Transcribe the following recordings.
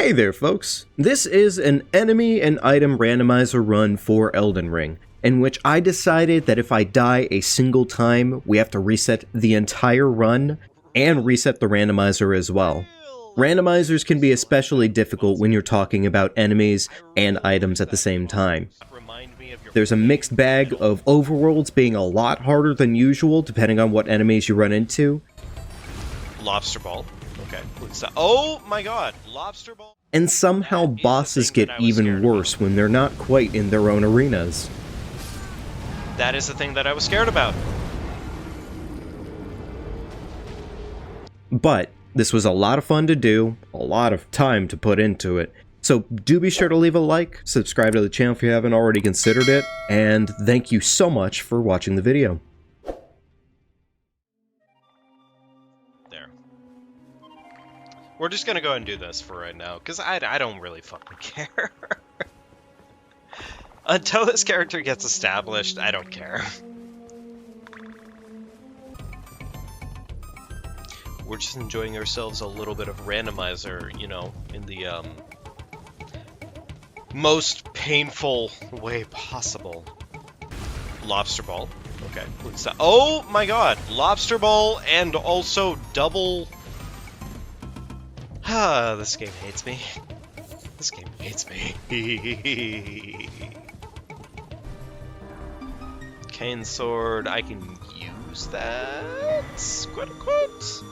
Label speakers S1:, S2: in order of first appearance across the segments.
S1: Hey there folks, this is an enemy and item randomizer run for Elden Ring, in which I decided that if I die a single time, we have to reset the entire run, and reset the randomizer as well. Randomizers can be especially difficult when you're talking about enemies and items at the same time. There's a mixed bag of overworlds being a lot harder than usual depending on what enemies you run into.
S2: Lobster ball. Okay. Oh my god! Lobster ball.
S1: And somehow bosses get even worse when they're not quite in their own arenas.
S2: That is the thing that I was scared about.
S1: But this was a lot of fun to do, a lot of time to put into it. So do be sure to leave a like, subscribe to the channel if you haven't already considered it, and thank you so much for watching the video.
S2: We're just gonna go ahead and do this for right now, because I don't really fucking care. Until this character gets established, I don't care. We're just enjoying ourselves a little bit of randomizer, you know, in the most painful way possible. Lobster ball. Okay. Oh my god! Lobster ball and also double... Ah, this game hates me. This game hates me. Cane sword, I can use that? Quote unquote.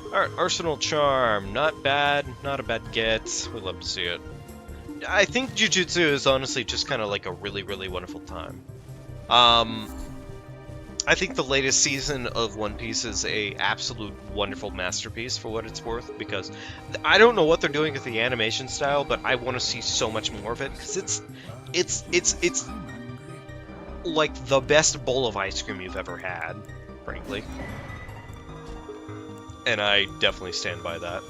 S2: Alright, arsenal charm. Not bad. Not a bad get. We'd love to see it. I think Jujutsu is honestly just kind of like a really, really wonderful time. I think the latest season of One Piece is a absolute wonderful masterpiece for what it's worth, because I don't know what they're doing with the animation style, but I want to see so much more of it, because it's like the best bowl of ice cream you've ever had, frankly. And I definitely stand by that.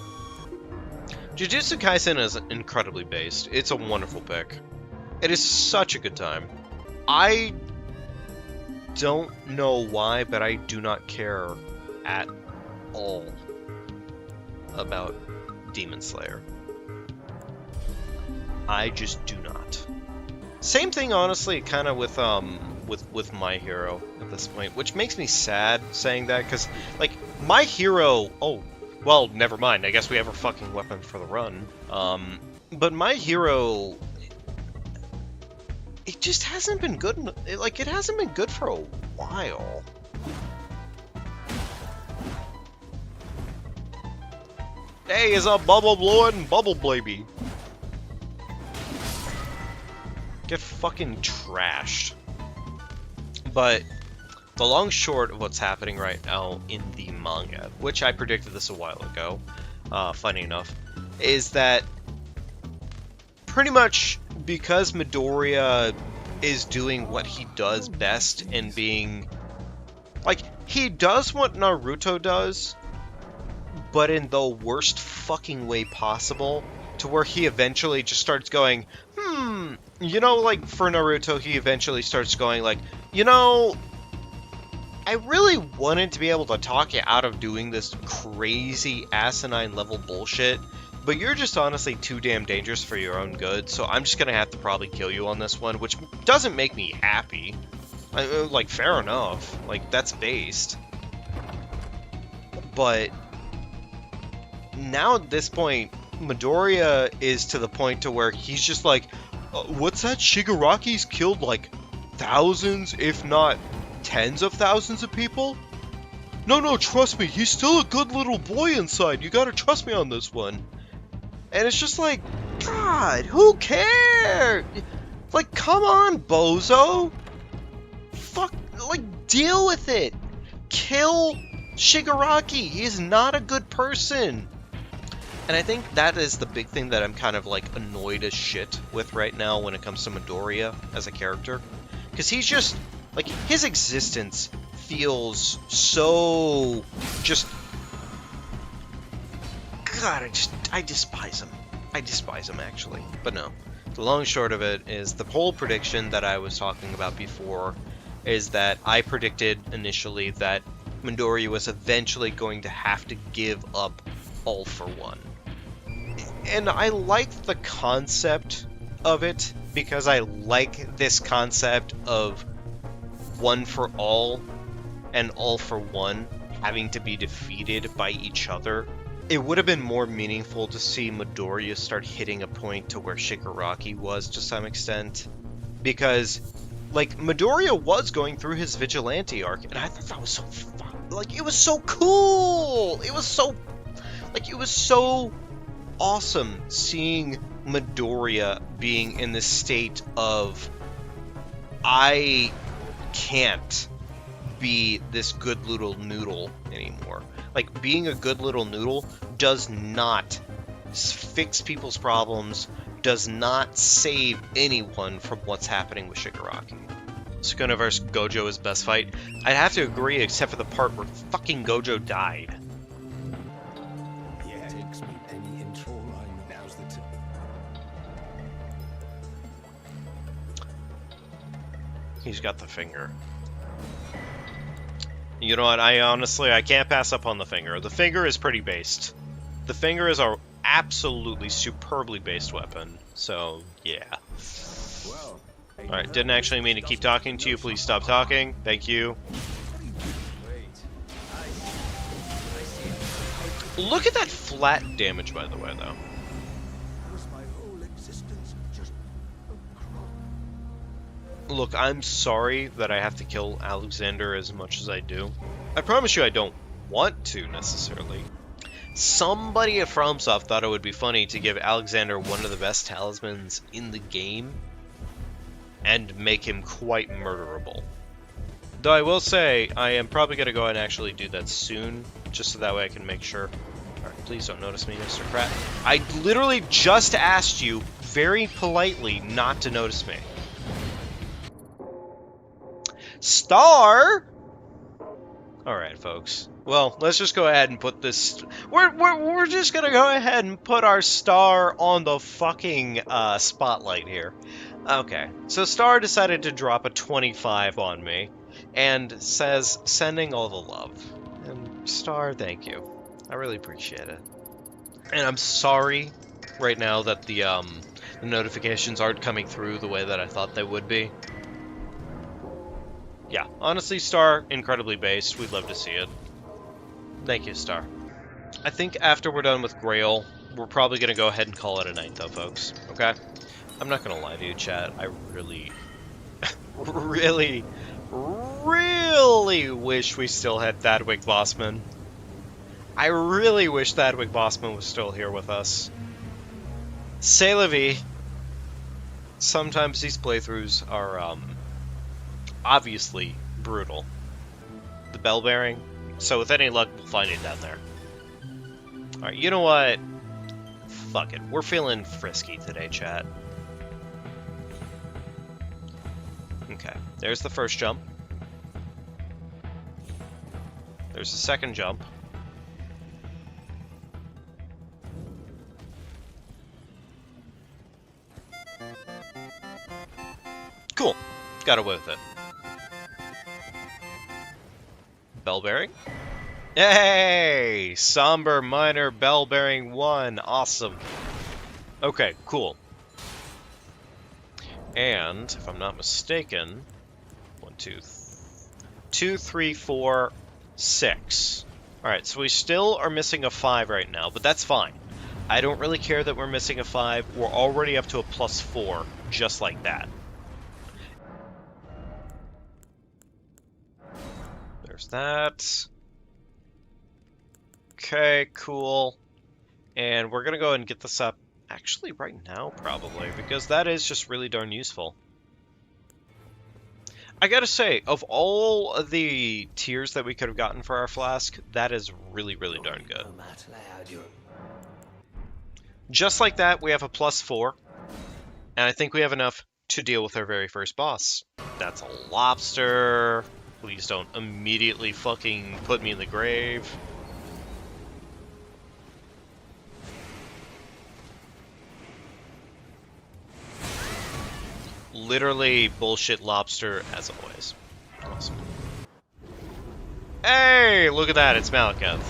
S2: Jujutsu Kaisen is incredibly based. It's a wonderful pick. It is such a good time. I don't know why, but I do not care at all about Demon Slayer. I just do not. Same thing, honestly, kind of with My Hero at this point, which makes me sad saying that, because like My Hero. Oh, well, never mind. I guess we have our fucking weapon for the run. But My Hero, it just hasn't been good. Like, it hasn't been good for a while. Hey, is a bubble blowing bubble baby? Get fucking trashed. But the long short of what's happening right now in the manga, which I predicted this a while ago, funny enough, is that pretty much because Midoriya is doing what he does best and being... like, he does what Naruto does, but in the worst fucking way possible, to where he eventually just starts going, you know, like, for Naruto, he eventually starts going, like, you know, I really wanted to be able to talk you out of doing this crazy asinine level bullshit, but you're just honestly too damn dangerous for your own good, so I'm just gonna have to probably kill you on this one, which doesn't make me happy. Like, fair enough. Like, that's based. But now at this point, Midoriya is to the point to where he's just like, what's that? Shigaraki's killed like thousands, if not tens of thousands of people? No, trust me, he's still a good little boy inside. You gotta trust me on this one. And it's just like, God, who cares? Like, come on, bozo. Fuck, like, deal with it. Kill Shigaraki. He's not a good person. And I think that is the big thing that I'm kind of, like, annoyed as shit with right now when it comes to Midoriya as a character. Because he's just, like, his existence feels so just... God, I despise him. I despise him, actually. But no. The long and short of it is the whole prediction that I was talking about before is that I predicted initially that Midoriya was eventually going to have to give up All for One. And I like the concept of it, because I like this concept of one for all and all for one having to be defeated by each other. It would have been more meaningful to see Midoriya start hitting a point to where Shigaraki was to some extent. Because, like, Midoriya was going through his vigilante arc, and I thought that was so fun. Like, it was so cool! It was so awesome seeing Midoriya being in this state of, I can't be this good little noodle anymore. Like, being a good little noodle does not fix people's problems, does not save anyone from what's happening with Shigaraki. Sukuna vs. Gojo is best fight. I'd have to agree, except for the part where fucking Gojo died. He's got the finger. You know what, I can't pass up on the finger. The finger is pretty based. The finger is our absolutely superbly based weapon, so yeah. Alright, didn't actually mean to keep talking to you. Please stop talking. Thank you. Look at that flat damage, by the way, though. Look, I'm sorry that I have to kill Alexander as much as I do. I promise you I don't want to, necessarily. Somebody at FromSoft thought it would be funny to give Alexander one of the best talismans in the game and make him quite murderable. Though I will say, I am probably going to go and actually do that soon, just so that way I can make sure. Alright, please don't notice me, Mr. Pratt. I literally just asked you very politely not to notice me. Star! Alright, folks. Well, let's just go ahead and put this... We're just gonna go ahead and put our Star on the fucking spotlight here. Okay, so Star decided to drop a 25 on me, and says, sending all the love. And Star, thank you. I really appreciate it. And I'm sorry right now that the notifications aren't coming through the way that I thought they would be. Yeah, honestly, Star, incredibly based. We'd love to see it. Thank you, Star. I think after we're done with Grail, we're probably going to go ahead and call it a night, though, folks. Okay? I'm not going to lie to you, chat. I really, really wish we still had Thadwick Bossman. I really wish Thadwick Bossman was still here with us. C'est la vie. Sometimes these playthroughs are, obviously brutal. The bell bearing. So with any luck, we'll find it down there. Alright, you know what? Fuck it. We're feeling frisky today, chat. Okay, there's the first jump. There's the second jump. Cool. Got away with it. Bell bearing. Hey! Somber Minor Bell Bearing 1. Awesome. Okay, cool. And, if I'm not mistaken, 1, 2, 3, 4, 6. Alright, so we still are missing a 5 right now, but that's fine. I don't really care that we're missing a 5. We're already up to a +4, just like that. There's that. Okay, cool. And we're gonna go ahead and get this up, actually right now, probably, because that is just really darn useful. I gotta say, of all of the tiers that we could have gotten for our flask, that is really, really darn good. Just like that, we have a +4, and I think we have enough to deal with our very first boss. That's a lobster. Please don't immediately fucking put me in the grave. Literally bullshit lobster, as always. Awesome. Hey, look at that, it's Malekith.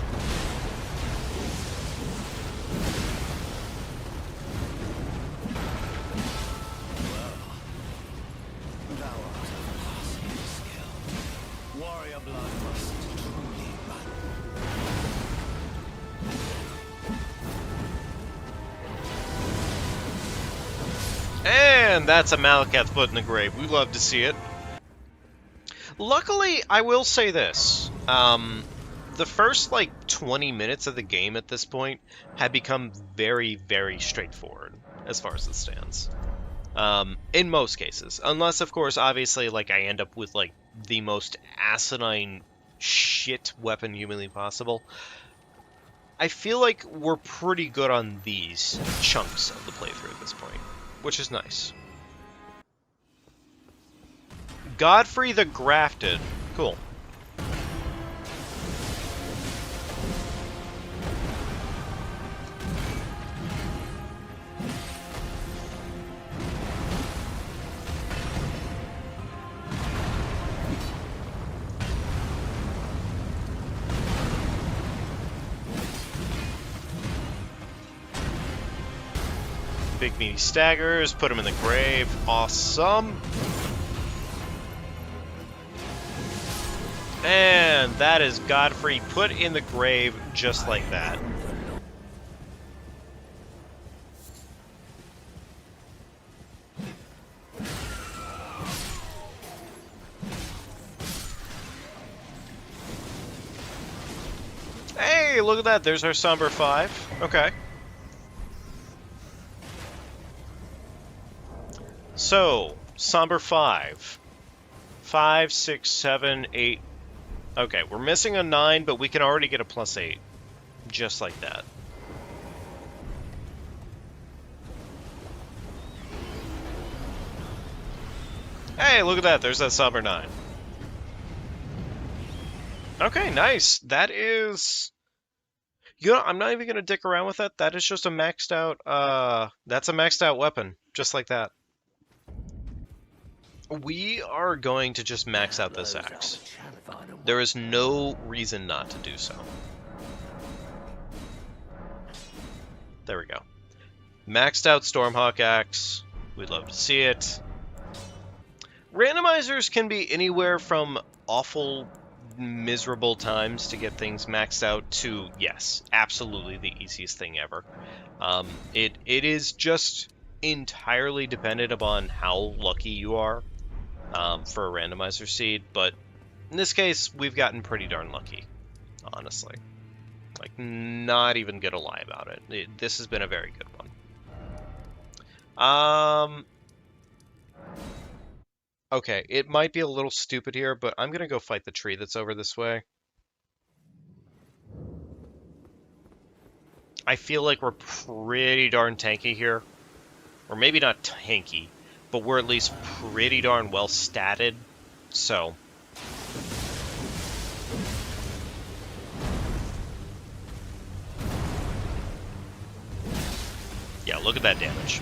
S2: And that's a Malakath foot in the grave. We love to see it. Luckily, I will say this. The first, 20 minutes of the game at this point had become very, very straightforward, as far as it stands. In most cases. Unless, of course, obviously, I end up with, the most asinine shit weapon humanly possible. I feel like we're pretty good on these chunks of the playthrough at this point, which is nice. Godfrey the Grafted. Cool. Big meaty staggers, put him in the grave. Awesome. And that is Godfrey put in the grave just like that. Hey, look at that. There's our Somber 5. Okay. So, Somber 5. 5, 6, 7, 8. Okay, we're missing a 9, but we can already get a +8. Just like that. Hey, look at that. There's that Somber 9. Okay, nice. That is... You know, I'm not even going to dick around with that. That is just a maxed out... That's a maxed out weapon. Just like that. We are going to just max out this axe. There is no reason not to do so. There we go. Maxed out Stormhawk axe. We'd love to see it. Randomizers can be anywhere from awful, miserable times to get things maxed out to, yes, absolutely the easiest thing ever. It is just entirely dependent upon how lucky you are. For a randomizer seed, but in this case, we've gotten pretty darn lucky, honestly. Not even gonna lie about it. This has been a very good one. Okay, it might be a little stupid here, but I'm gonna go fight the tree that's over this way. I feel like we're pretty darn tanky here. Or maybe not tanky, but we're at least pretty darn well statted, so... Yeah, look at that damage.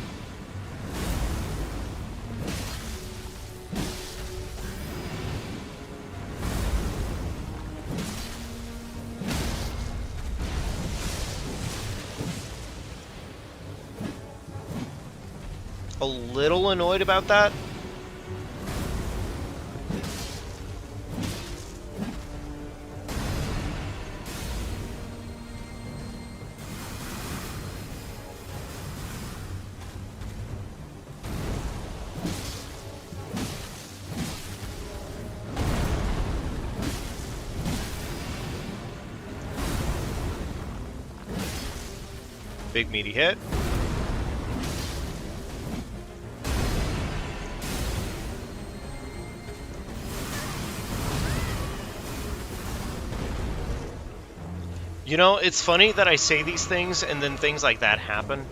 S2: A little annoyed about that. Big meaty hit. You know, it's funny that I say these things and then things like that happen.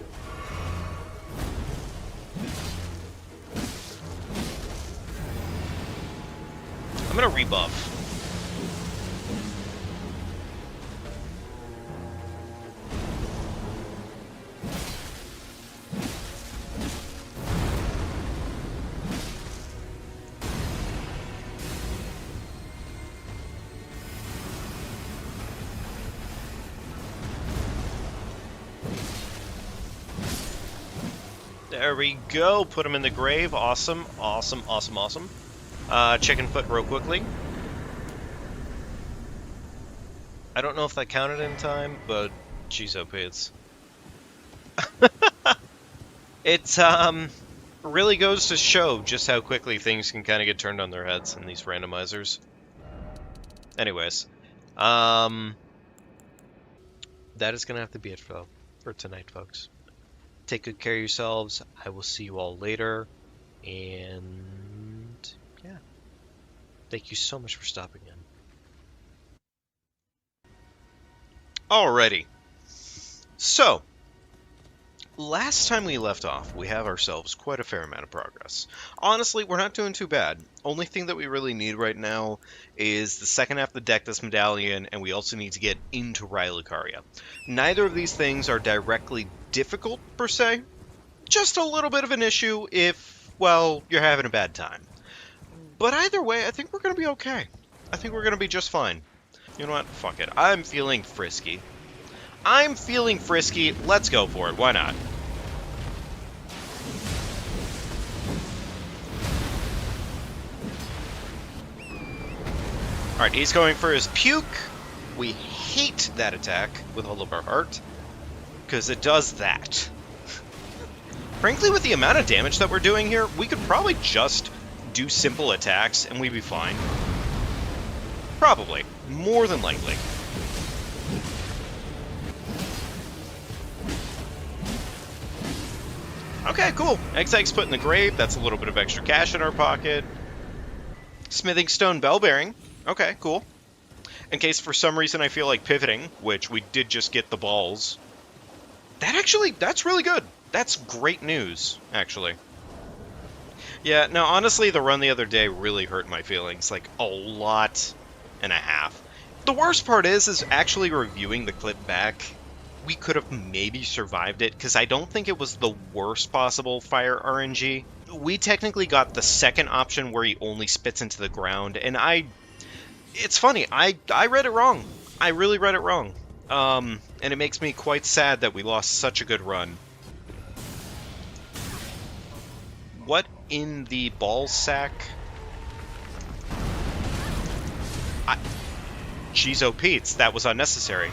S2: I'm gonna rebuff. There we go. Put him in the grave. Awesome. Awesome, awesome, awesome. Chicken foot real quickly. I don't know if that counted in time, but geez, oh, it's... It's, really goes to show just how quickly things can kind of get turned on their heads in these randomizers. Anyways, that is going to have to be it for tonight, folks. Take good care of yourselves. I will see you all later. And yeah, thank you so much for stopping in. Alrighty. So, last time we left off, we have ourselves quite a fair amount of progress. Honestly, we're not doing too bad. Only thing that we really need right now is the second half of the Dectus Medallion, and we also need to get into Rylucaria. Neither of these things are directly difficult, per se. Just a little bit of an issue if, well, you're having a bad time. But either way, I think we're going to be okay. I think we're going to be just fine. You know what? Fuck it. I'm feeling frisky. Let's go for it. Why not? Alright, he's going for his puke. We hate that attack with all of our heart, because it does that. Frankly, with the amount of damage that we're doing here, we could probably just do simple attacks and we'd be fine. Probably. More than likely. Okay, cool. Eggs put in the grave. That's a little bit of extra cash in our pocket. Smithing stone bell bearing. Okay, cool. In case for some reason I feel like pivoting, which we did just get the balls. That's really good. That's great news, actually. Yeah, no, honestly, the run the other day really hurt my feelings, like, a lot and a half. The worst part is actually reviewing the clip back, we could have maybe survived it, because I don't think it was the worst possible fire RNG. We technically got the second option where he only spits into the ground, and it's funny, I read it wrong. I really read it wrong. And it makes me quite sad that we lost such a good run. What in the ball sack? Jeez, Pete's, that was unnecessary.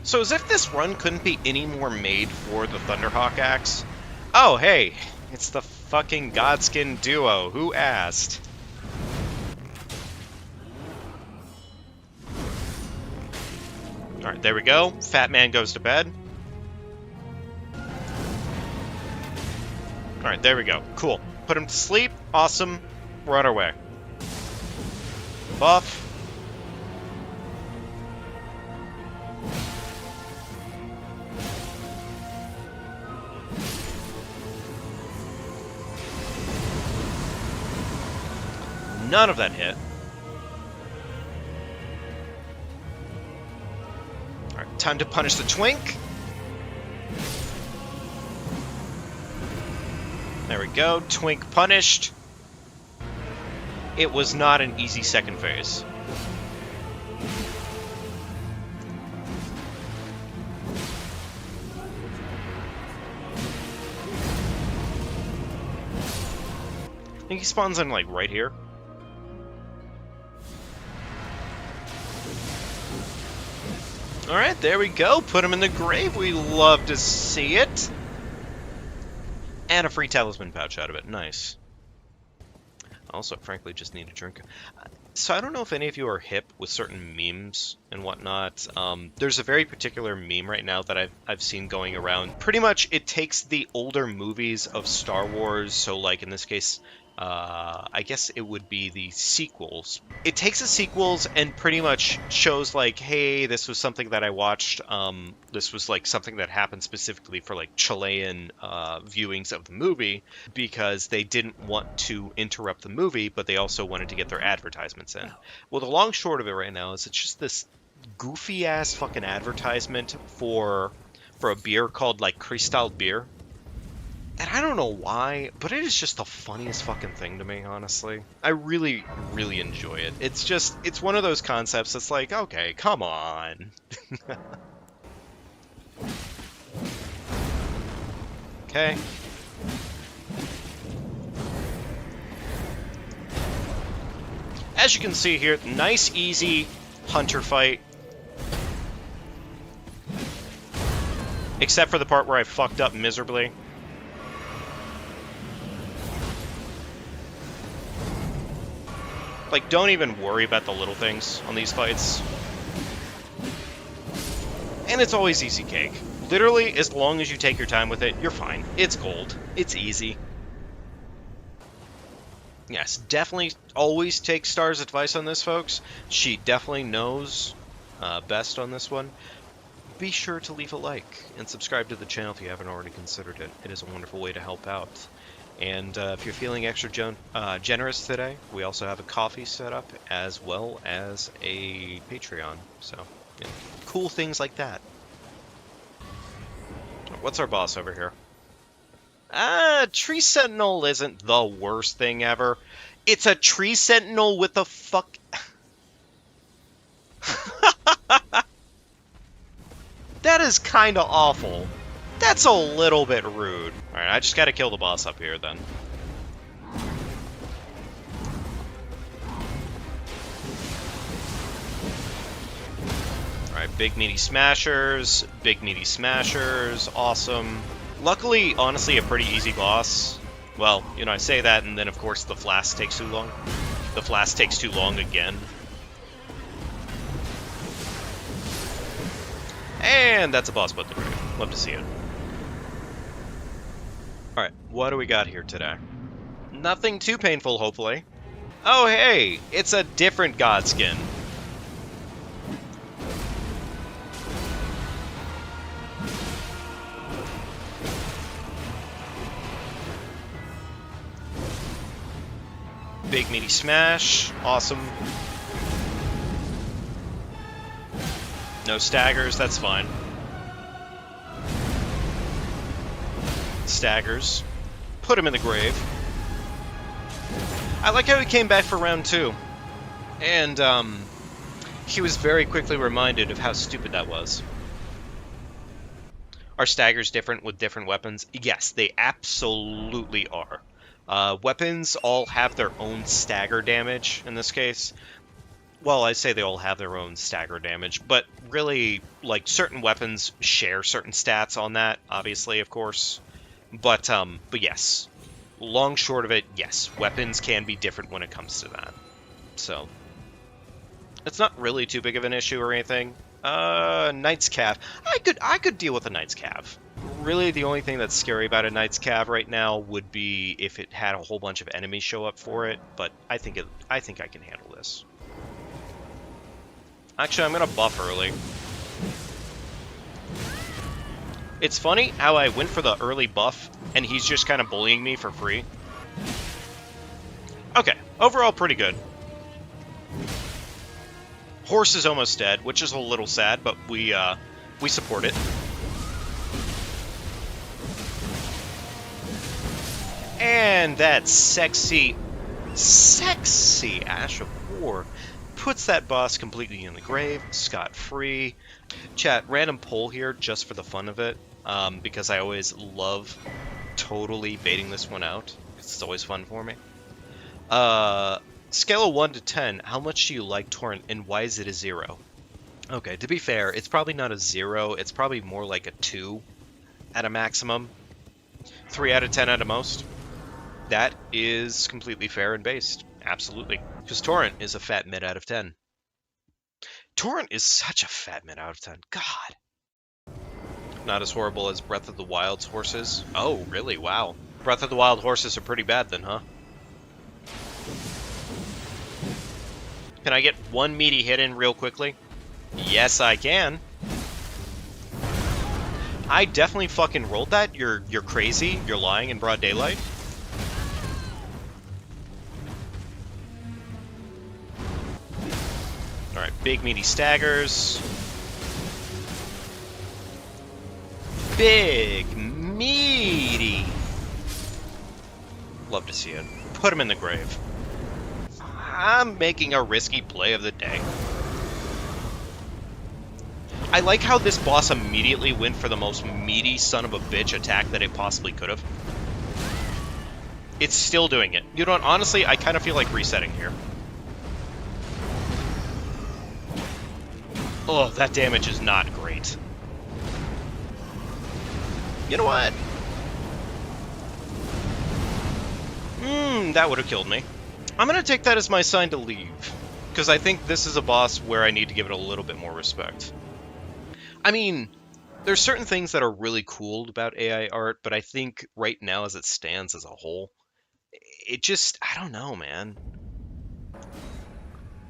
S2: So as if this run couldn't be any more made for the Thunderhawk axe. Oh, hey, it's the fucking Godskin duo. Who asked? Alright, there we go. Fat man goes to bed. Alright, there we go. Cool. Put him to sleep. Awesome. We're on our way. Buff. None of that hit. Alright, time to punish the twink. There we go, twink punished. It was not an easy second phase. I think he spawns in, like, right here. Alright, there we go. Put him in the grave. We love to see it. And a free talisman pouch out of it. Nice. Also, frankly, just need a drink. So I don't know if any of you are hip with certain memes and whatnot. There's a very particular meme right now that I've seen going around. Pretty much, it takes the older movies of Star Wars, so like in this case, I guess it would be the sequels. It takes the sequels and pretty much shows like, hey, this was something that I watched. This was like something that happened specifically for like Chilean viewings of the movie because they didn't want to interrupt the movie, but they also wanted to get their advertisements in. Well, the long short of it right now is it's just this goofy ass fucking advertisement for a beer called like Cristal beer. And I don't know why, but it is just the funniest fucking thing to me, honestly. I really, really enjoy it. It's one of those concepts that's like, okay, come on. Okay. As you can see here, nice, easy hunter fight. Except for the part where I fucked up miserably. Like, don't even worry about the little things on these fights. And it's always easy cake. Literally, as long as you take your time with it, you're fine. It's gold. It's easy. Yes, definitely always take Star's advice on this, folks. She definitely knows best on this one. Be sure to leave a like and subscribe to the channel if you haven't already considered it. It is a wonderful way to help out. And if you're feeling extra generous today, we also have a coffee set up as well as a Patreon. So, yeah, cool things like that. What's our boss over here? Tree Sentinel isn't the worst thing ever. It's a Tree Sentinel with a fuck... That is kinda awful. That's a little bit rude. Alright, I just gotta kill the boss up here, then. Alright, big meaty smashers, awesome. Luckily, honestly, a pretty easy boss. Well, you know, I say that, and then of course the flask takes too long. The flask takes too long again. And that's a boss butt to the grave. Love to see it. Alright, what do we got here today? Nothing too painful, hopefully. Oh, hey! It's a different god skin. Big meaty smash. Awesome. No staggers, that's fine. Staggers. Put him in the grave. I like how he came back for round 2. And, he was very quickly reminded of how stupid that was. Are staggers different with different weapons? Yes, they absolutely are. Weapons all have their own stagger damage in this case. Well, I say they all have their own stagger damage, but really, like, certain weapons share certain stats on that, obviously, of course. But yes. Long short of it, yes, weapons can be different when it comes to that. So, it's not really too big of an issue or anything. Knight's Cav. I could deal with a Knight's Cav. Really, the only thing that's scary about a Knight's Cav right now would be if it had a whole bunch of enemies show up for it, but I think I can handle this. Actually, I'm gonna buff early. It's funny how I went for the early buff, and he's just kind of bullying me for free. Okay, overall pretty good. Horse is almost dead, which is a little sad, but we support it. And that sexy Ash of War puts that boss completely in the grave, scot-free. Chat, random poll here just for the fun of it, because I always love totally baiting this one out. It's always fun for me. Scale of 1 to 10, how much do you like Torrent, and why is it a 0? Okay, to be fair, it's probably not a 0, it's probably more like a 2 at a maximum. 3 out of 10 at a most. That is completely fair and based. Absolutely. Because Torrent is a fat mid out of 10. Torrent is such a fat mid out of 10. God. Not as horrible as Breath of the Wild's horses. Oh, really? Wow. Breath of the Wild horses are pretty bad then, huh? Can I get one meaty hit in real quickly? Yes, I can. I definitely fucking rolled that. You're crazy. You're lying in broad daylight. Alright, big meaty staggers. Big meaty. Love to see it. Put him in the grave. I'm making a risky play of the day. I like how this boss immediately went for the most meaty son of a bitch attack that it possibly could have. It's still doing it. You know what, honestly, I kind of feel like resetting here. Oh, that damage is not great. You know what? That would have killed me. I'm gonna take that as my sign to leave, because I think this is a boss where I need to give it a little bit more respect. I mean, there's certain things that are really cool about AI art, but I think right now as it stands as a whole, it just, I don't know, man.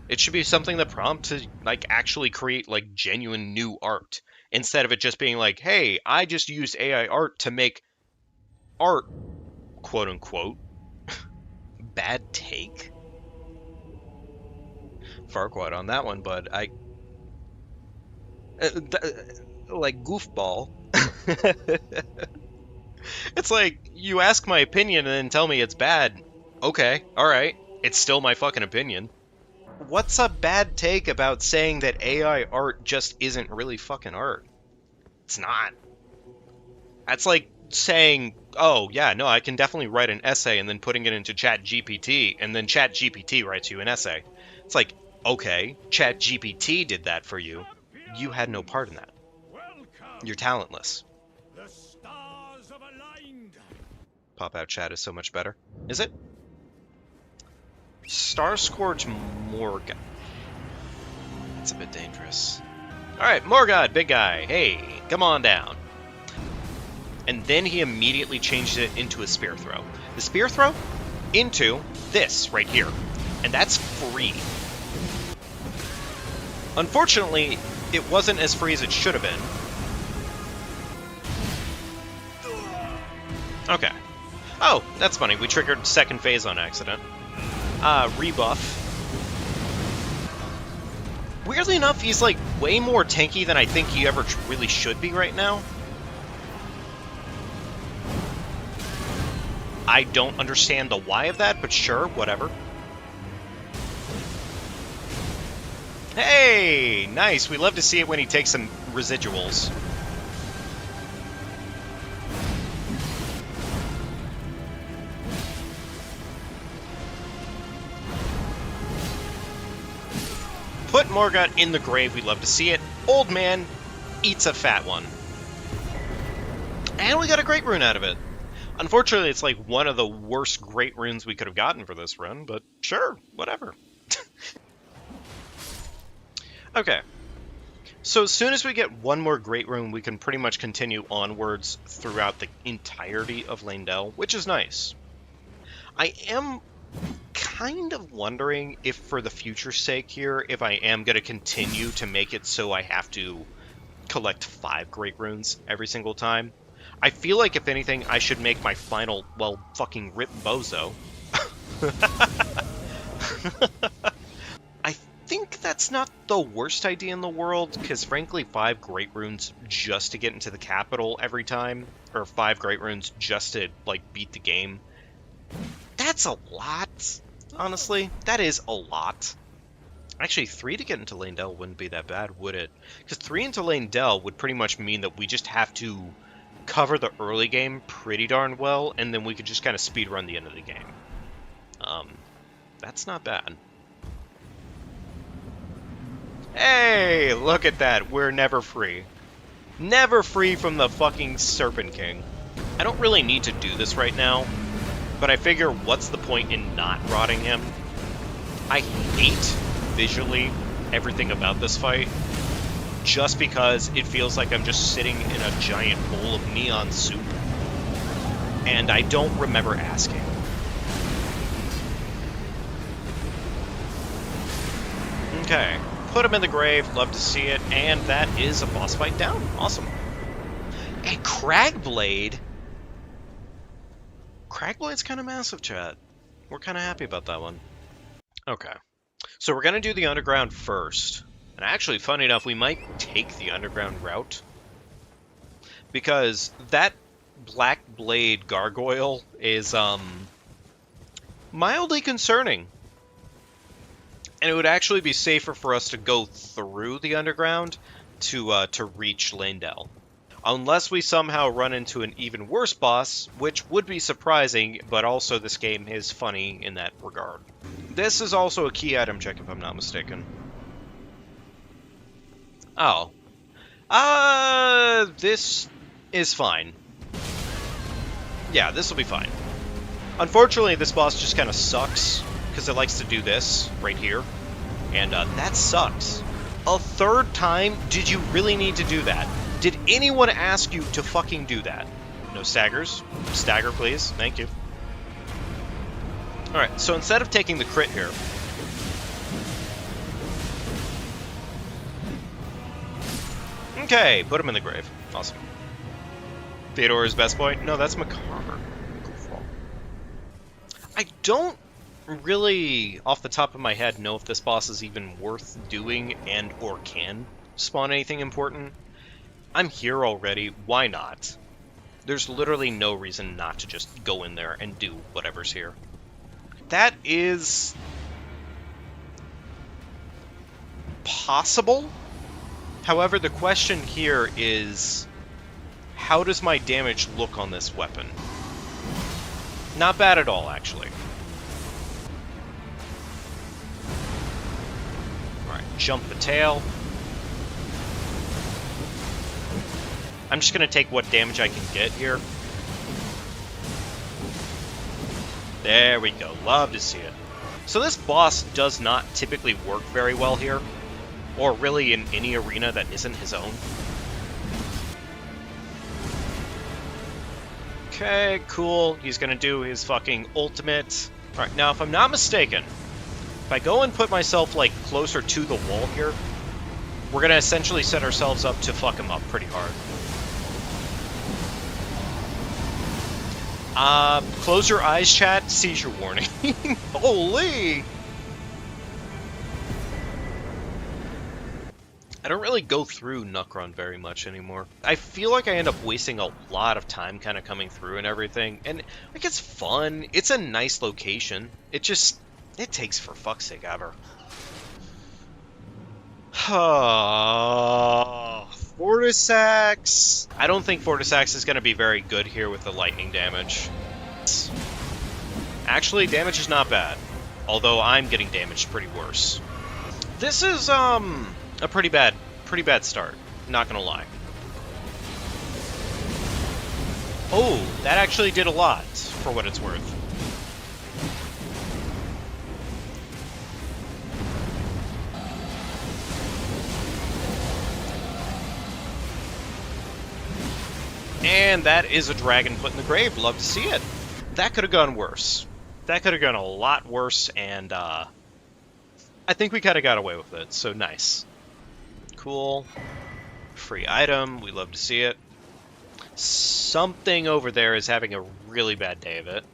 S2: It should be something that prompts to, like, actually create, like, genuine new art, instead of it just being like, hey, I just used AI art to make art, quote-unquote. Bad take? Farquaad on that one, but like, goofball. It's like, you ask my opinion and then tell me it's bad. Okay, alright. It's still my fucking opinion. What's a bad take about saying that AI art just isn't really fucking art? It's not. That's like saying, oh, yeah, no, I can definitely write an essay and then putting it into ChatGPT, and then ChatGPT writes you an essay. It's like, okay, ChatGPT did that for you. You had no part in that. You're talentless.
S3: The stars have aligned.
S2: Pop-out chat is so much better. Is it? Star Scourge Morgod. That's a bit dangerous. Alright, Morgod, big guy. Hey, come on down. And then he immediately changed it into a spear throw. The spear throw into this right here. And that's free. Unfortunately, it wasn't as free as it should have been. Okay. Oh, that's funny. We triggered second phase on accident. Rebuff. Weirdly enough, he's like way more tanky than I think he ever really should be right now. I don't understand the why of that, but sure, whatever. Hey, nice. We love to see it when he takes some residuals. Put Morgott in the grave, we love to see it. Old man eats a fat one. And we got a great rune out of it. Unfortunately, it's like one of the worst great runes we could have gotten for this run, but sure, whatever. Okay. So as soon as we get one more great rune, we can pretty much continue onwards throughout the entirety of Landell, which is nice. I am kind of wondering if, for the future's sake here, if I am going to continue to make it so I have to collect 5 great runes every single time. I feel like, if anything, I should make my final, well, fucking rip bozo. I think that's not the worst idea in the world, because frankly, 5 great runes just to get into the capital every time, or 5 great runes just to, like, beat the game, that's a lot. Honestly, that is a lot. Actually, 3 to get into Landell wouldn't be that bad, would it? Because 3 into Landell would pretty much mean that we just have to cover the early game pretty darn well, and then we could just kind of speedrun the end of the game. That's not bad. Hey, look at that. We're never free. Never free from the fucking Serpent King. I don't really need to do this right now, but I figure, what's the point in not rotting him? I hate visually everything about this fight, just because it feels like I'm just sitting in a giant bowl of neon soup, and I don't remember asking. Okay, put him in the grave, love to see it, and that is a boss fight down. Awesome. A Cragblade? Cragblade's kind of massive, chat. We're kind of happy about that one. Okay. So we're going to do the underground first. And actually, funny enough, we might take the underground route. Because that Black Blade gargoyle is, mildly concerning. And it would actually be safer for us to go through the underground to reach Landell. Unless we somehow run into an even worse boss, which would be surprising, but also this game is funny in that regard. This is also a key item check, if I'm not mistaken. Oh. This is fine. Yeah, this will be fine. Unfortunately, this boss just kind of sucks, because it likes to do this right here. And that sucks. A third time? Did you really need to do that? Did anyone ask you to fucking do that? No staggers. Stagger, please. Thank you. Alright, so instead of taking the crit here... Okay, put him in the grave. Awesome. Theodore's best point? No, that's Macabre. I don't really, off the top of my head, know if this boss is even worth doing and or can spawn anything important. I'm here already, why not? There's literally no reason not to just go in there and do whatever's here. That is... possible? However, the question here is, how does my damage look on this weapon? Not bad at all, actually. Alright, jump the tail. I'm just going to take what damage I can get here. There we go. Love to see it. So this boss does not typically work very well here. Or really in any arena that isn't his own. Okay, cool. He's gonna do his fucking ultimate. Alright, now if I'm not mistaken, if I go and put myself, like, closer to the wall here, we're gonna essentially set ourselves up to fuck him up pretty hard. Close your eyes, chat. Seizure warning. Holy! I don't really go through Nukron very much anymore. I feel like I end up wasting a lot of time kind of coming through and everything. And, like, it's fun. It's a nice location. It takes for fuck's sake ever. Fortisax! I don't think Fortisax is going to be very good here with the lightning damage. Actually, damage is not bad. Although I'm getting damaged pretty worse. This is, a pretty bad start. Not gonna lie. Oh, that actually did a lot, for what it's worth. And that is a dragon put in the grave. Love to see it. That could have gone worse. That could have gone a lot worse, and, I think we kind of got away with it, so nice. Cool. Free item. We love to see it. Something over there is having a really bad day of it.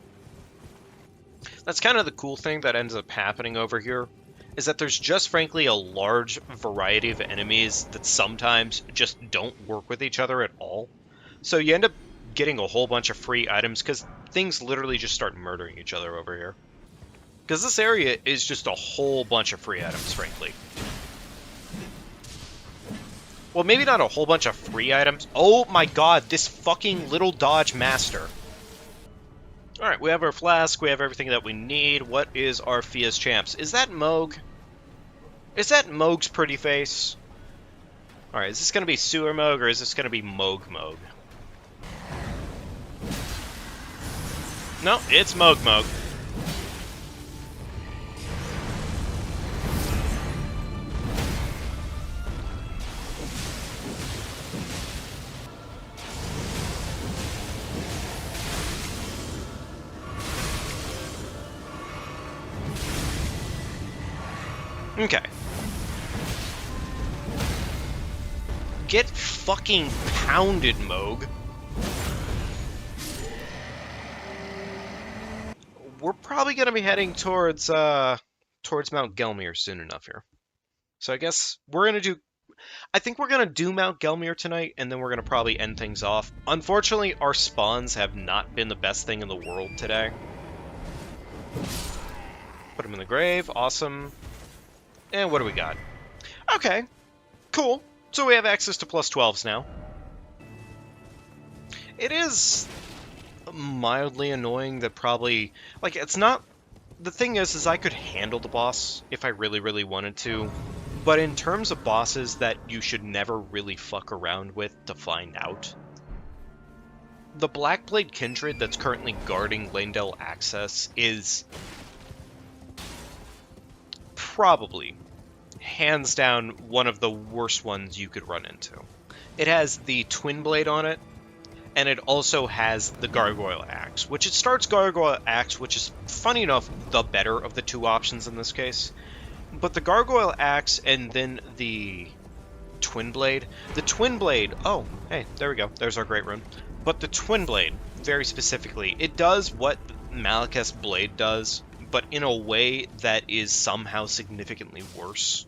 S2: That's kind of the cool thing that ends up happening over here, is that there's just frankly a large variety of enemies that sometimes just don't work with each other at all. So you end up getting a whole bunch of free items because things literally just start murdering each other over here. Because this area is just a whole bunch of free items, frankly. Well, maybe not a whole bunch of free items. Oh my god, this fucking little dodge master. Alright, we have our flask, we have everything that we need. What is our Fia's champs? Is that Moog? Is that Moog's pretty face? Alright, is this going to be Sewer Moog or is this going to be Moog Moog? No, it's Moog Moog. Okay. Get fucking pounded, Moog. We're probably going to be heading towards Mount Gelmir soon enough here. So I guess we're going to do... I think we're going to do Mount Gelmir tonight, and then we're going to probably end things off. Unfortunately, our spawns have not been the best thing in the world today. Put him in the grave. Awesome. And what do we got? Okay, cool. So we have access to plus 12s now. It is mildly annoying that probably... Like, it's not... The thing is I could handle the boss if I really, really wanted to. But in terms of bosses that you should never really fuck around with to find out, the Blackblade Kindred that's currently guarding Lanedale access is probably, hands down, one of the worst ones you could run into. It has the Twin Blade on it, and it also has the Gargoyle Axe, which it starts Gargoyle Axe, which is, funny enough, the better of the two options in this case. But the Gargoyle Axe and then the Twin Blade. The Twin Blade, oh, hey, there we go. There's our great rune. But the Twin Blade, very specifically, it does what Malekith's Blade does, but in a way that is somehow significantly worse.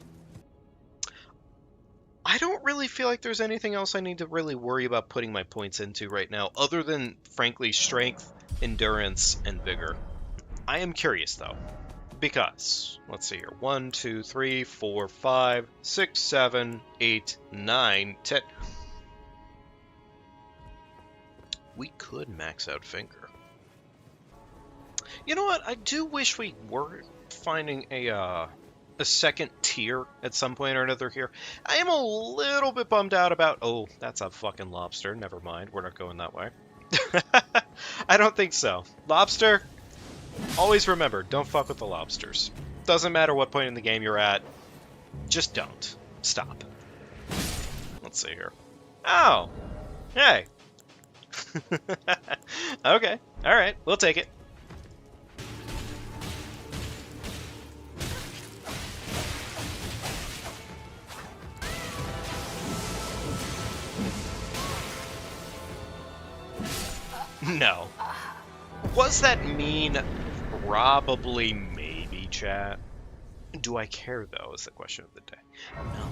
S2: I don't really feel like there's anything else I need to really worry about putting my points into right now, other than, frankly, strength, endurance, and vigor. I am curious, though, because, let's see here, 1, 2, 3, 4, 5, 6, 7, 8, 9, 10. We could max out finger. You know what? I do wish we were finding a second tier at some point or another here. I am a little bit bummed out about... Oh, that's a fucking lobster. Never mind. We're not going that way. I don't think so. Lobster, always remember, don't fuck with the lobsters. Doesn't matter what point in the game you're at. Just don't. Stop. Let's see here. Oh! Hey! Okay. Alright. We'll take it. No. Was that mean? Probably, maybe, chat. Do I care, though, is the question of the day. No.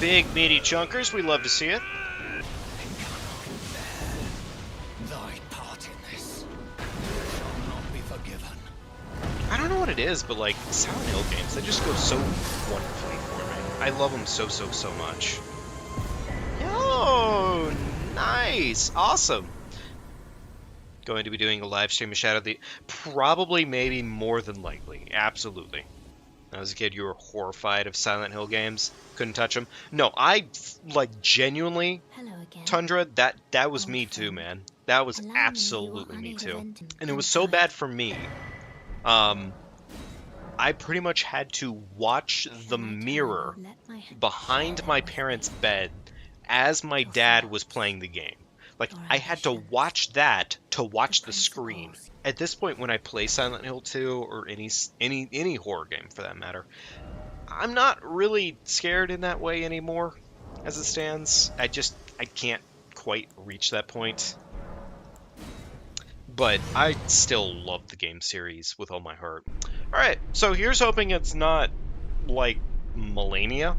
S2: Big, meaty chunkers, we love to see it. I don't know what it is, but like Silent Hill games, they just go so wonderfully for me. I love them so much. Yo, nice, awesome. Going to be doing a live stream of Shadow of the... Probably, maybe, more than likely. Absolutely. When I was a kid, you were horrified of Silent Hill games. Couldn't touch them. No, I, like, genuinely, Tundra, that was me too, man. That was absolutely me too. And it was so bad for me. I pretty much had to watch the mirror behind my parents' bed as my dad was playing the game. Like, I had to watch that to watch the screen. At this point, when I play Silent Hill 2, or any horror game for that matter, I'm not really scared in that way anymore, as it stands. I can't quite reach that point. But I still love the game series with all my heart. Alright, so here's hoping it's not, like, Melania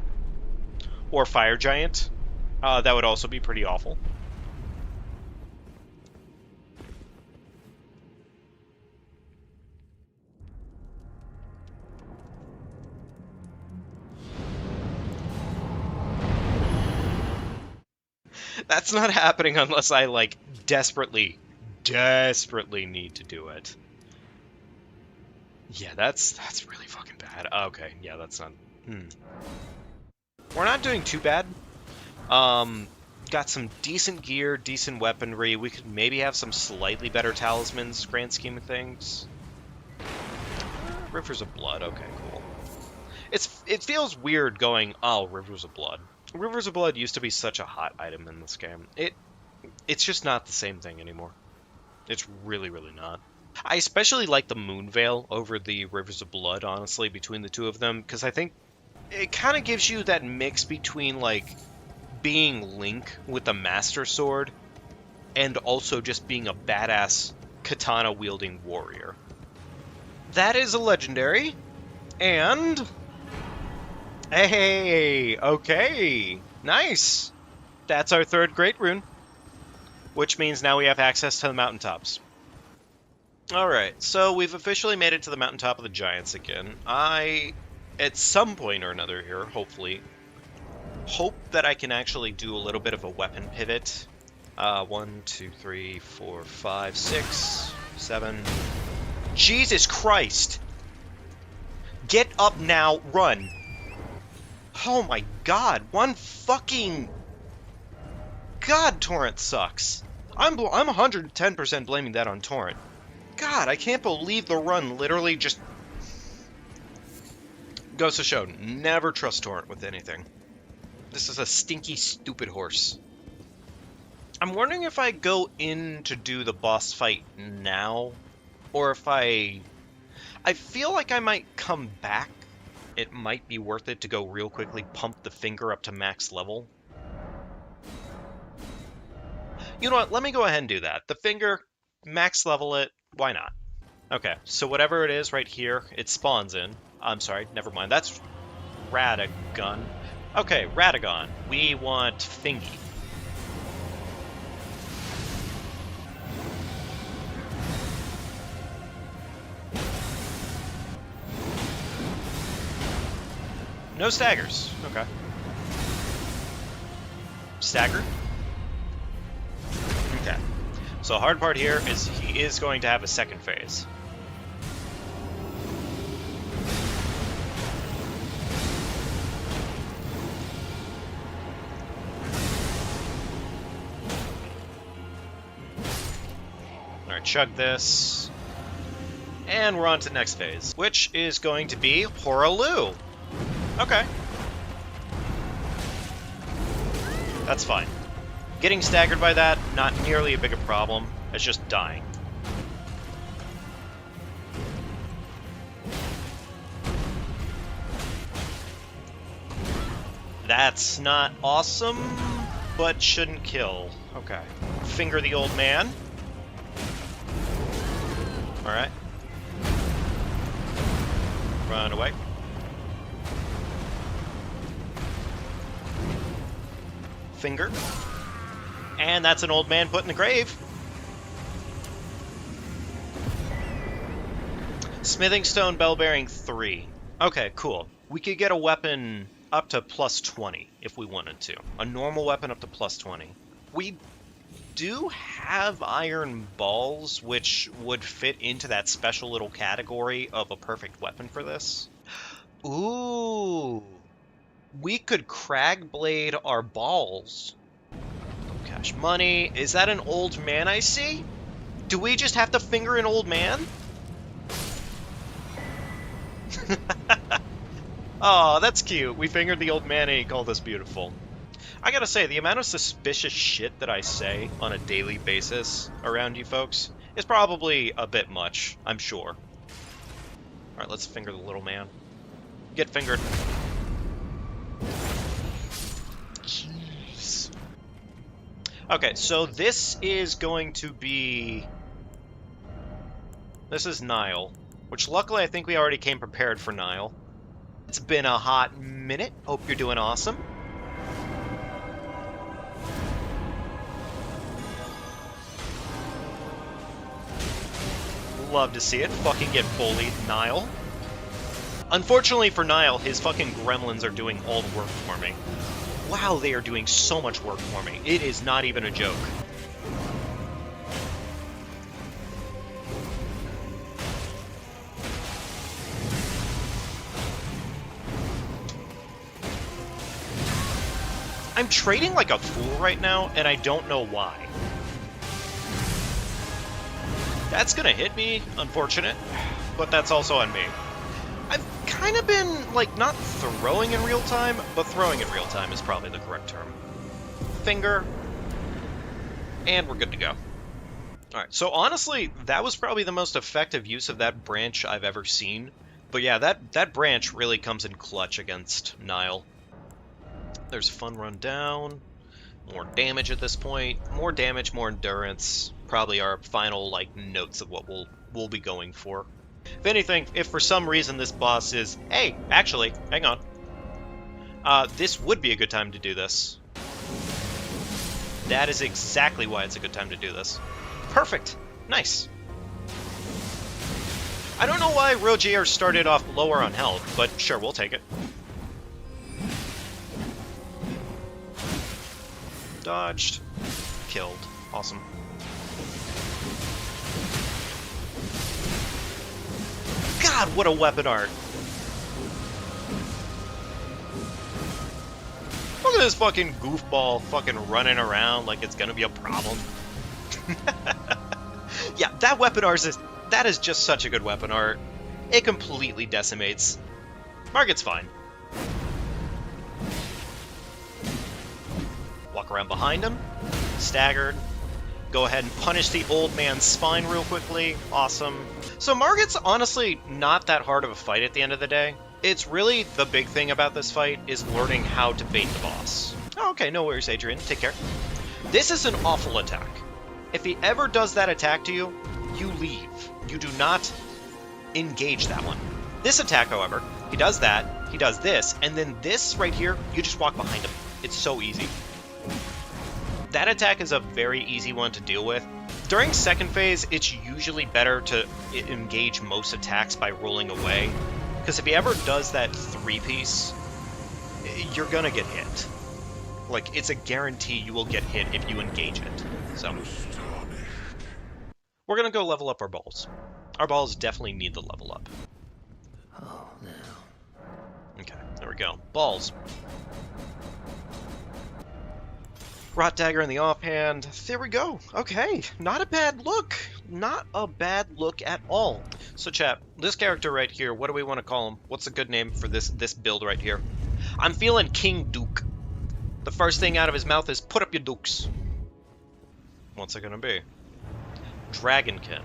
S2: or Fire Giant. That would also be pretty awful. That's not happening unless I, like, desperately need to do it. Yeah, that's really fucking bad. Okay, yeah, that's not... We're not doing too bad. Got some decent gear, decent weaponry. We could maybe have some slightly better talismans, grand scheme of things. Rivers of Blood, okay, cool. It feels weird going, oh, Rivers of Blood. Rivers of Blood used to be such a hot item in this game. It's just not the same thing anymore. It's really, really not. I especially like the Moonveil over the Rivers of Blood, honestly, between the two of them, because I think it kind of gives you that mix between, like, being Link with the Master Sword and also just being a badass katana-wielding warrior. That is a legendary, and... Hey, okay, nice. That's our third Great Rune. Which means now we have access to the Mountaintops. Alright, so we've officially made it to the Mountaintop of the Giants again. I, at some point or another here, hopefully, hope that I can actually do a little bit of a weapon pivot. 1, 2, 3, 4, 5, 6, 7. Jesus Christ! Get up now, run! Oh my god, one fucking... God, Torrent sucks. I'm 110% blaming that on Torrent. God, I can't believe the run literally just... Goes to show, never trust Torrent with anything. This is a stinky, stupid horse. I'm wondering if I go in to do the boss fight now, or if I feel like I might come back. It might be worth it to go real quickly pump the finger up to max level. You know what, let me go ahead and do that. The finger, max level it, why not? Okay, so whatever it is right here, it spawns in. I'm sorry, never mind, that's Radagon. Okay, Radagon, we want Fingy. No staggers. Okay. Stagger? Okay. So hard part here is he is going to have a second phase. Alright, chug this. And we're on to the next phase, which is going to be Horaloo. Okay. That's fine. Getting staggered by that, not nearly a big a problem as just dying. That's not awesome, but shouldn't kill. Okay. Finger the old man. Alright. Run away. Finger. And that's an old man put in the grave. Smithing Stone, Bell Bearing 3. Okay, cool. We could get a weapon up to plus 20 if we wanted to. A normal weapon up to plus 20. We do have iron balls, which would fit into that special little category of a perfect weapon for this. Ooh. We could crag blade our balls. Cash money. Is that an old man I see? Do we just have to finger an old man? Oh, that's cute. We fingered the old man and he called us beautiful. I gotta say, the amount of suspicious shit that I say on a daily basis around you folks is probably a bit much, I'm sure. Alright, let's finger the little man. Get fingered. Jeez. Okay, so this is going to be... This is Nile, which luckily I think we already came prepared for Nile. It's been a hot minute. Hope you're doing awesome. Love to see it. Fucking get bullied, Nile. Unfortunately for Nile, his fucking gremlins are doing all the work for me. Wow, they are doing so much work for me. It is not even a joke. I'm trading like a fool right now, and I don't know why. That's gonna hit me, unfortunate, but that's also on me. I've kind of been, like, not throwing in real time, but throwing in real time is probably the correct term. Finger, and we're good to go. Alright, so honestly, that was probably the most effective use of that branch I've ever seen. But yeah, that branch really comes in clutch against Nile. There's a fun run down. More damage at this point. More damage, more endurance. Probably our final, like, notes of what we'll be going for. If anything, if for some reason this boss is... Hey, actually, hang on. This would be a good time to do this. That is exactly why it's a good time to do this. Perfect. Nice. I don't know why Rogier started off lower on health, but sure, we'll take it. Dodged. Killed. Awesome. God, what a weapon art! Look at this fucking goofball fucking running around like it's gonna be a problem. Yeah, that weapon art that is just such a good weapon art. It completely decimates. Margit's fine. Walk around behind him. Staggered. Go ahead and punish the old man's spine real quickly. Awesome. So Margit's honestly not that hard of a fight at the end of the day. It's really the big thing about this fight is learning how to bait the boss. Oh, okay, no worries, Adrian. Take care. This is an awful attack. If he ever does that attack to you, you leave. You do not engage that one. This attack, however, he does that, he does this, and then this right here, you just walk behind him. It's so easy. That attack is a very easy one to deal with. During second phase, it's usually better to engage most attacks by rolling away, because if he ever does that 3-piece, you're gonna get hit. Like, it's a guarantee you will get hit if you engage it. So, we're gonna go level up our balls. Our balls definitely need the level up.
S1: Oh, no.
S2: Okay, there we go. Balls. Rot Dagger in the offhand. There we go. Okay, not a bad look. Not a bad look at all. So chat, this character right here, what do we want to call him? What's a good name for this build right here? I'm feeling King Duke. The first thing out of his mouth is, put up your dukes. What's it gonna be? Dragonkin.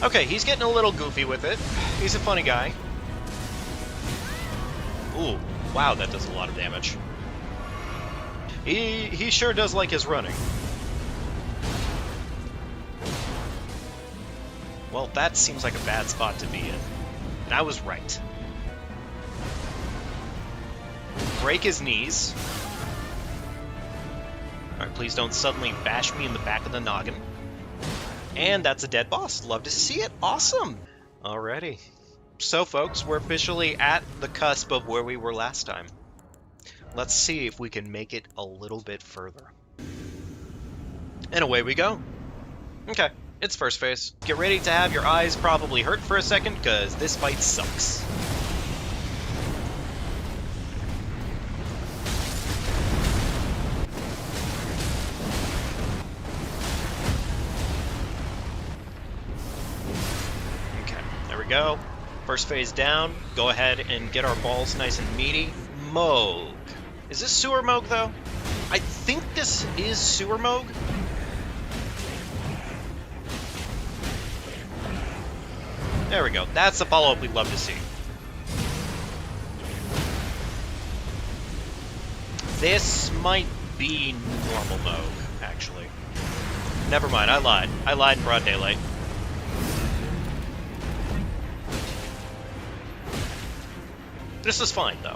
S2: Okay, he's getting a little goofy with it. He's a funny guy. Ooh, wow, that does a lot of damage. He sure does like his running. Well, that seems like a bad spot to be in. And I was right. Break his knees. Alright, please don't suddenly bash me in the back of the noggin. And that's a dead boss. Love to see it. Awesome. Alrighty. So, folks, we're officially at the cusp of where we were last time. Let's see if we can make it a little bit further. And away we go. Okay, it's first phase. Get ready to have your eyes probably hurt for a second, because this fight sucks. Go. First phase down. Go ahead and get our balls nice and meaty. Moog. Is this Sewer Moog, though? I think this is Sewer Moog. There we go. That's the follow-up we'd love to see. This might be normal Moog, actually. Never mind, I lied. I lied in broad daylight. This is fine, though.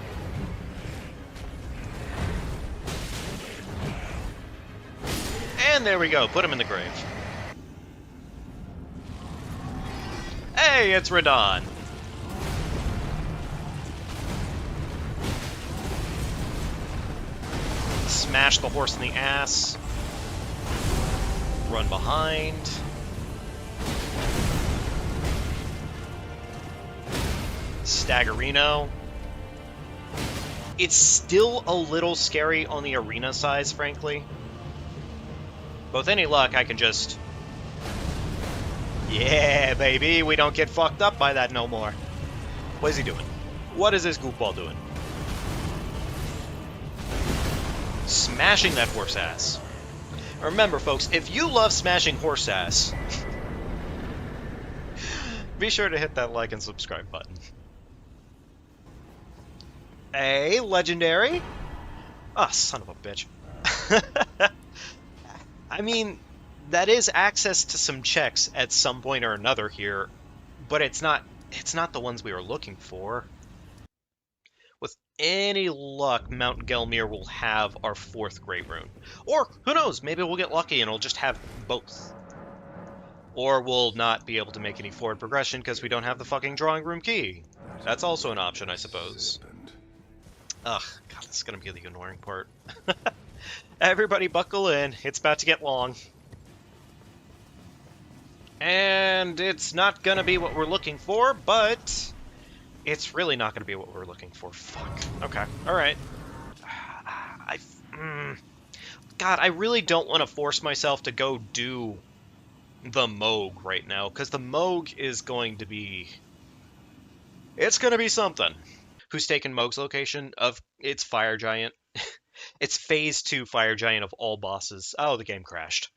S2: And there we go. Put him in the grave. Hey, it's Radon. Smash the horse in the ass. Run behind. Staggerino. It's still a little scary on the arena size, frankly. But with any luck, I can just... Yeah, baby, we don't get fucked up by that no more. What is he doing? What is this goofball doing? Smashing that horse ass. Remember, folks, if you love smashing horse ass, be sure to hit that like and subscribe button. Hey, legendary. Ah, oh, son of a bitch. I mean, that is access to some checks at some point or another here, but it's not the ones we were looking for. With any luck, Mount Gelmir will have our 4th Great Rune. Or, who knows, maybe we'll get lucky and it'll just have both. Or we'll not be able to make any forward progression because we don't have the fucking drawing room key. That's also an option, I suppose. Ugh, God, this is gonna be the annoying part. Everybody buckle in, it's about to get long. And it's not gonna be what we're looking for, but it's really not gonna be what we're looking for. Fuck. Okay, alright. God, I really don't want to force myself to go do the Moog right now, because the Moog is going to be... It's going to be something. Who's taken Moog's location? It's Fire Giant. It's Phase 2 Fire Giant of all bosses. Oh, the game crashed.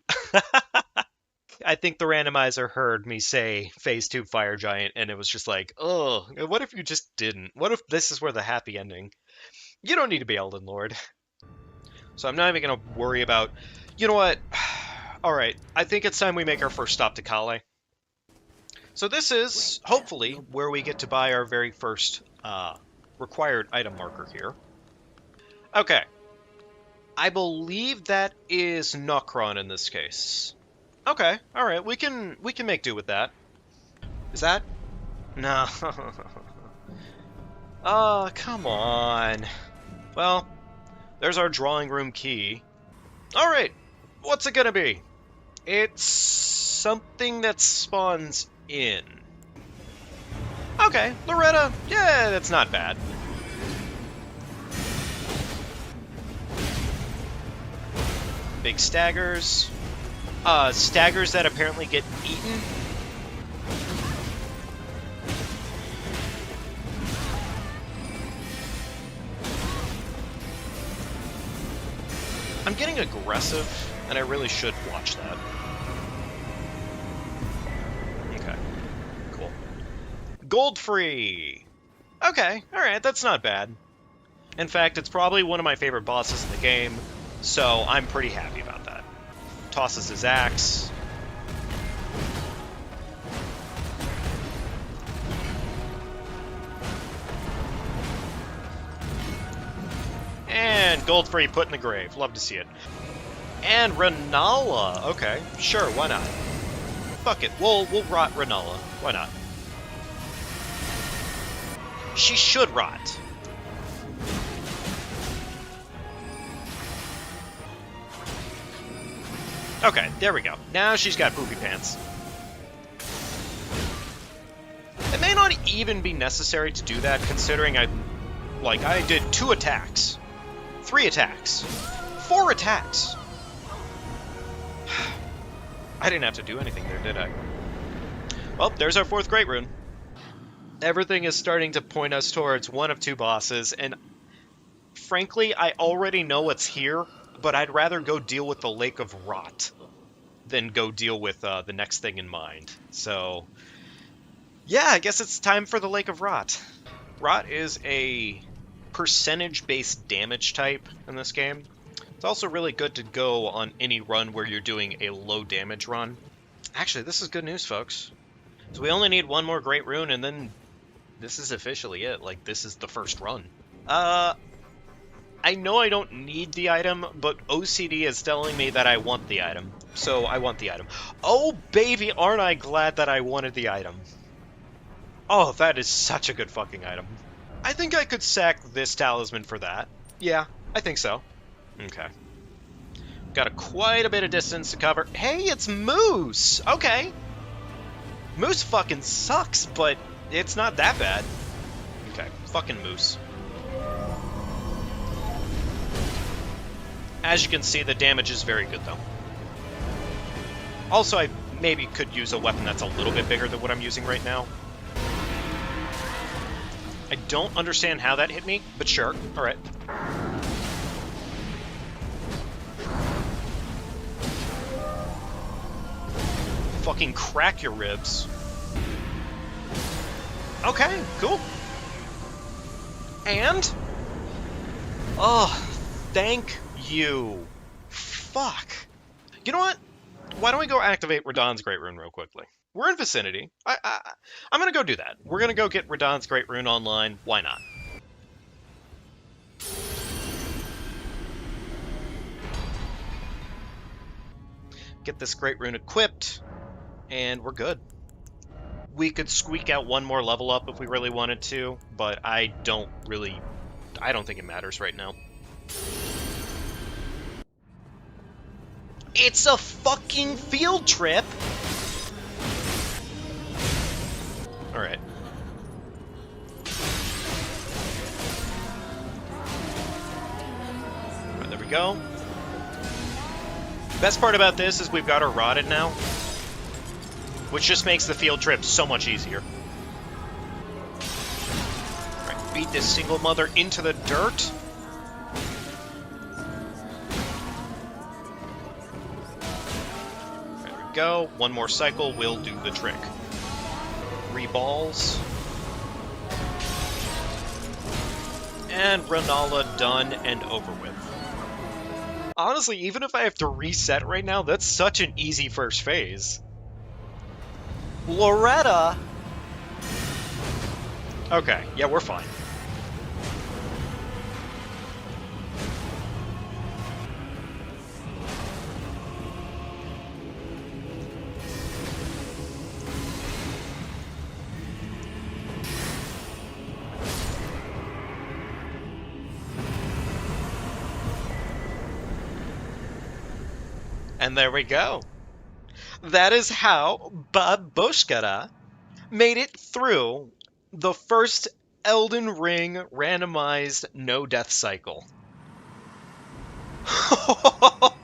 S2: I think the randomizer heard me say Phase 2 Fire Giant, and it was just like, oh, what if you just didn't? What if this is where the happy ending? You don't need to be Elden Lord. So I'm not even going to worry about... You know what? Alright, I think it's time we make our first stop to Kale. So this is, hopefully, where we get to buy our very first required item marker here. Okay. I believe that is Nokron in this case. Okay, alright, we can make do with that. Is that? No. Oh, come on. Well, there's our drawing room key. Alright, what's it gonna be? It's something that spawns in. Okay, Loretta, yeah, that's not bad. Big staggers. Staggers that apparently get eaten. I'm getting aggressive, and I really should watch that. Okay, cool. Gold free! Okay, alright, that's not bad. In fact, it's probably one of my favorite bosses in the game, so I'm pretty happy about that. Tosses his axe. And gold free put in the grave. Love to see it. And Renala. Okay, sure, why not? Fuck it, we'll rot Renala. Why not? She should rot. Okay, there we go. Now she's got poopy pants. It may not even be necessary to do that, considering I did 2 attacks. 3 attacks. 4 attacks. I didn't have to do anything there, did I? Well, there's our 4th Great Rune. Everything is starting to point us towards one of 2 bosses, and frankly, I already know what's here, but I'd rather go deal with the Lake of Rot than go deal with the next thing in mind. So, yeah, I guess it's time for the Lake of Rot. Rot is a percentage-based damage type in this game. It's also really good to go on any run where you're doing a low damage run. Actually, this is good news, folks. So we only need 1 more Great Rune, and then this is officially it. Like, this is the first run. I know I don't need the item, but OCD is telling me that I want the item. So I want the item. Oh, baby, aren't I glad that I wanted the item. Oh, that is such a good fucking item. I think I could sack this talisman for that. Yeah, I think so. Okay. Got quite a bit of distance to cover. Hey, it's Moose! Okay. Moose fucking sucks, but it's not that bad. Okay, fucking Moose. As you can see, the damage is very good, though. Also, I maybe could use a weapon that's a little bit bigger than what I'm using right now. I don't understand how that hit me, but sure. Alright. Fucking crack your ribs. Okay, cool. And? Oh, thank you. Fuck. You know what? Why don't we go activate Radahn's Great Rune real quickly? We're in vicinity. I'm gonna go do that. We're gonna go get Radahn's Great Rune online. Why not? Get this Great Rune equipped, and we're good. We could squeak out one more level up if we really wanted to, but I don't think it matters right now. It's a fucking field trip! Alright. There we go. Best part about this is we've got her rotted now, which just makes the field trip so much easier. Alright, beat this single mother into the dirt. There we go. One more cycle will do the trick. 3 balls. And Renala done and over with. Honestly, even if I have to reset right now, that's such an easy first phase. Loretta! Okay, yeah, we're fine. And there we go. That is how Babushkara made it through the first Elden Ring randomized no-death cycle. Oh.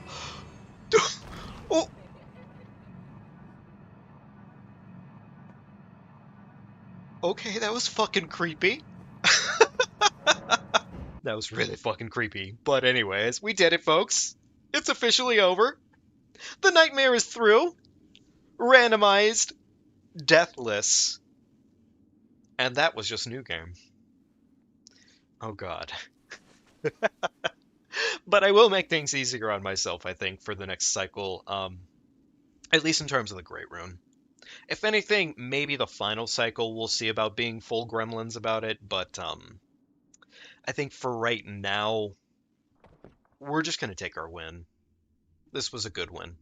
S2: Okay, that was fucking creepy. That was really fucking creepy. But anyways, we did it, folks. It's officially over. The nightmare is through. Randomized. Deathless. And that was just New Game. Oh god. But I will make things easier on myself, I think, for the next cycle. At least in terms of the Great Rune. If anything, maybe the final cycle we'll see about being full gremlins about it, but I think for right now, we're just going to take our win. This was a good win.